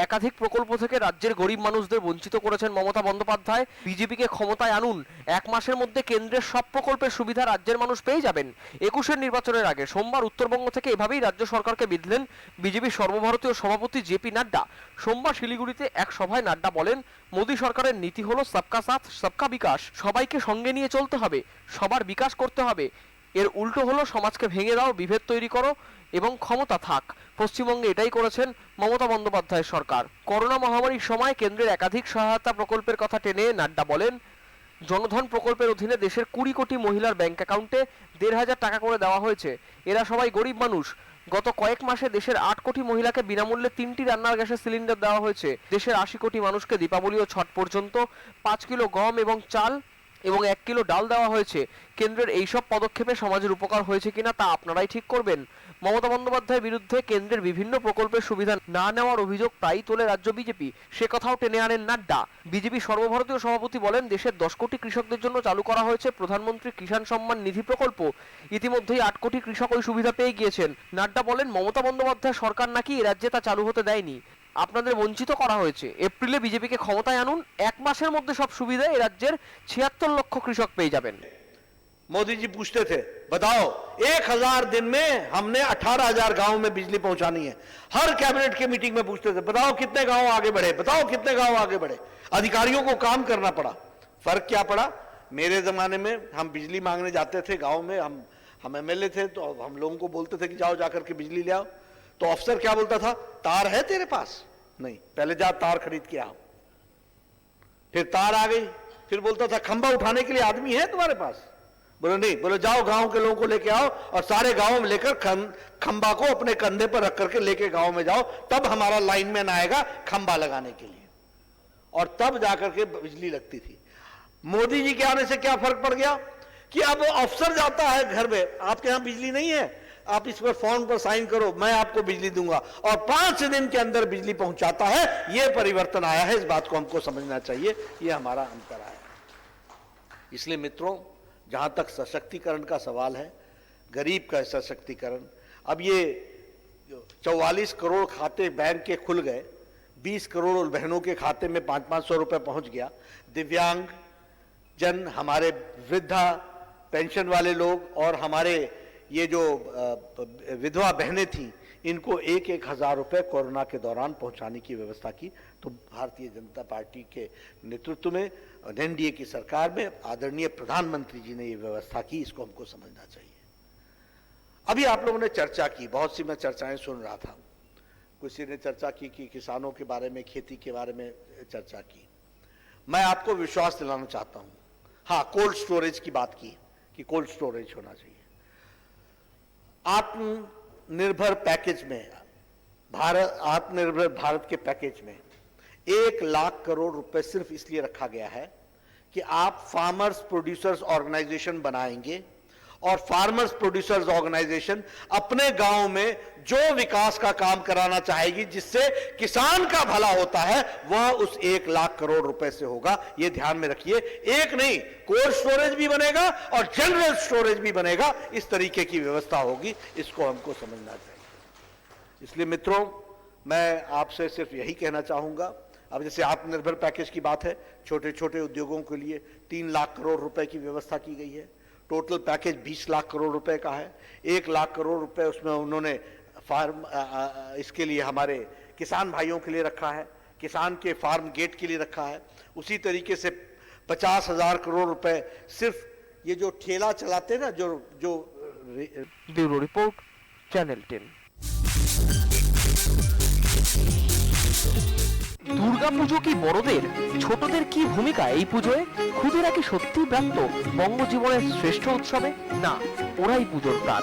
একাধিক প্রকল্প থেকে রাজ্যের গরিব মানুষদের বঞ্চিত করেছেন মমতা বন্দ্যোপাধ্যায়। বিজেপিকে ক্ষমতায় আনুন, এক মাসের মধ্যে কেন্দ্রের সব প্রকল্পের সুবিধা রাজ্যের মানুষ পেয়ে যাবেন। 21-এর নির্বাচনের আগে সোমবার উত্তরবঙ্গ থেকে এভাবেই রাজ্য সরকারকে বিঁধলেন বিজেপির সর্বভারতীয় সভাপতি জেপি নাড্ডা। সোমবার শিলিগুড়িতে এক সভায় নাড্ডা বলেন, মোদী সরকারের নীতি হলো সবকা সাথ সবকা বিকাশ, সবাইকে সঙ্গে নিয়ে চলতে হবে, সবার বিকাশ করতে হবে। এর উল্টো হলো সমাজকে ভেঙে দাও, বিভেদ তৈরি করো এবং ক্ষমতা থাক। পশ্চিমবঙ্গে এটাই করেছেন মমতা বন্দ্যোপাধ্যায়ের সরকার। করোনা মহামারীর সময় কেন্দ্রের একাধিক সহায়তা প্রকল্পের কথা টেনে নাড্ডা বলেন, জনধন প্রকল্পের অধীনে দেশের 20 কোটি মহিলার ব্যাংক অ্যাকাউন্টে 1,500 টাকা করে দেওয়া হয়েছে। এরা সবাই গরিব মানুষ। গত কয়েক মাসে দেশের 8 কোটি মহিলাকে বিনামূল্যে 3টি রান্নার গ্যাসের সিলিন্ডার দেওয়া হয়েছে। দেশের 80 কোটি মানুষকে দীপাবলি ও ছট পর্যন্ত 5 কিলো গম এবং চাল এবং 1 কিলো ডাল দেওয়া হয়েছে। কেন্দ্রের এইসব পদক্ষেপে সমাজের উপকার হয়েছে কিনা তা আপনারাই ঠিক করবেন। মমতা বন্দ্যোপাধ্যায়ের বিরুদ্ধে কেন্দ্রের বিভিন্ন প্রকল্পের সুবিধা না নেওয়ার অভিযোগ প্রায়ই তোলে রাজ্য বিজেপি। সে কথাও টেনে আনেন নাড্ডা। বিজেপি সর্বভারতীয় সভাপতি বলেন, দেশের 10 কোটি কৃষকদের জন্য চালু করা হয়েছে প্রধানমন্ত্রী কিষাণ সম্মান নিধি প্রকল্প। ইতিমধ্যেই 8 কোটি কৃষক ওই সুবিধা পেয়ে গিয়েছেন। নাড্ডা বলেন, মমতা বন্দ্যোপাধ্যায় সরকার নাকি এ রাজ্যে তা চালু হতে দেয়নি, আপনাদের বঞ্চিত করা হয়েছে। এপ্রিলে বিজেপিকে ক্ষমতায় আনুন, এক মাসের মধ্যে সব সুবিধা এ রাজ্যের 76 লক্ষ কৃষক পেয়ে যাবেন। मोदी जी पूछते थे, बताओ 1000 दिन में हमने 18,000 गांव में बिजली पहुंचानी है। हर कैबिनेट के मीटिंग में पूछते थे, बताओ कितने गांव आगे बढ़े, बताओ कितने गांव आगे बढ़े। अधिकारियों को काम करना पड़ा। फर्क क्या पड़ा? मेरे जमाने में हम बिजली मांगने जाते थे गांव में, हम एमएलए थे, तो हम लोगों को बोलते थे कि जाओ जाकर के बिजली ले आओ। तो अफसर क्या बोलता था, तार है तेरे पास? नहीं, पहले जा तार खरीद के आओ। फिर तार आ गई, फिर बोलता था खंबा उठाने के लिए आदमी है तुम्हारे पास? बोले नहीं। बोले जाओ गांव के लोगों को लेके आओ और सारे गांव में लेकर खंबा को अपने कंधे पर रख करके लेके गांव में जाओ, तब हमारा लाइनमैन आएगा खंबा लगाने के लिए, और तब जाकर के बिजली लगती थी। मोदी जी के आने से क्या फर्क पड़ गया कि अब अफसर जाता है घर में, आपके यहां बिजली नहीं है, आप इस पर फॉर्म पर साइन करो, मैं आपको बिजली दूंगा, और 5 दिन के अंदर बिजली पहुंचाता है। यह परिवर्तन आया है, इस बात को हमको समझना चाहिए। यह हमारा अंतर आया। इसलिए मित्रों, जहां तक सशक्तिकरण का सवाल है, गरीब का सशक्तिकरण, अब ये 44 करोड़ खाते बैंक के खुल गए, 20 करोड़ बहनों के खाते में 500-500 रुपए पहुंच गया। दिव्यांग जन, हमारे वृद्धा पेंशन वाले लोग और हमारे ये जो विधवा बहनें थी, इनको 1,000 रुपए कोरोना के दौरान पहुंचाने की व्यवस्था की। तो भारतीय जनता पार्टी के नेतृत्व में एनडीए की सरकार में आदरणीय प्रधानमंत्री जी ने ये व्यवस्था की। इसको हमको समझना चाहिए। अभी आप लोगों ने चर्चा की, बहुत सी मैं चर्चाएं सुन रहा था। किसी ने चर्चा की कि किसानों के बारे में, खेती के बारे में चर्चा की। मैं आपको विश्वास दिलाना चाहता हूं। हाँ, कोल्ड स्टोरेज की बात की कि कोल्ड स्टोरेज होना चाहिए। आत्मनिर्भर पैकेज में, आत्मनिर्भर भारत के पैकेज में 1 लाख करोड़ रुपए सिर्फ इसलिए रखा गया है कि आप फार्मर्स प्रोड्यूसर्स ऑर्गेनाइजेशन बनाएंगे, और फार्मर्स प्रोड्यूसर्स ऑर्गेनाइजेशन अपने गांव में जो विकास का काम कराना चाहेगी, जिससे किसान का भला होता है, वह उस 1 लाख करोड़ रुपए से होगा। यह ध्यान में रखिए। एक नहीं, कोल्ड स्टोरेज भी बनेगा और जनरल स्टोरेज भी बनेगा। इस तरीके की व्यवस्था होगी। इसको हमको समझना चाहिए। इसलिए मित्रों, मैं आपसे सिर्फ यही कहना चाहूंगा। अब जैसे आत्मनिर्भर पैकेज की बात है, छोटे छोटे उद्योगों के लिए 3 लाख करोड़ रुपए की व्यवस्था की गई है। टोटल पैकेज 20 लाख करोड़ रुपए का है। 1 लाख करोड़ रुपए उसमें उन्होंने इसके लिए हमारे किसान भाइयों के लिए रखा है, किसान के फार्म गेट के लिए रखा है। उसी तरीके से 50,000 करोड़ रुपए सिर्फ ये जो ठेला चलाते हैं ना, जो ब्यूरो रिपोर्ट, चैनल 10। দুর্গাপুজো কি বড়দের, ছোটদের কি ভূমিকা এই পুজোয়? খুদেরা কি সত্যি ব্যস্ত বঙ্গজীবনের শ্রেষ্ঠ উৎসবে? না, ওরাই পুজোর প্রাণ।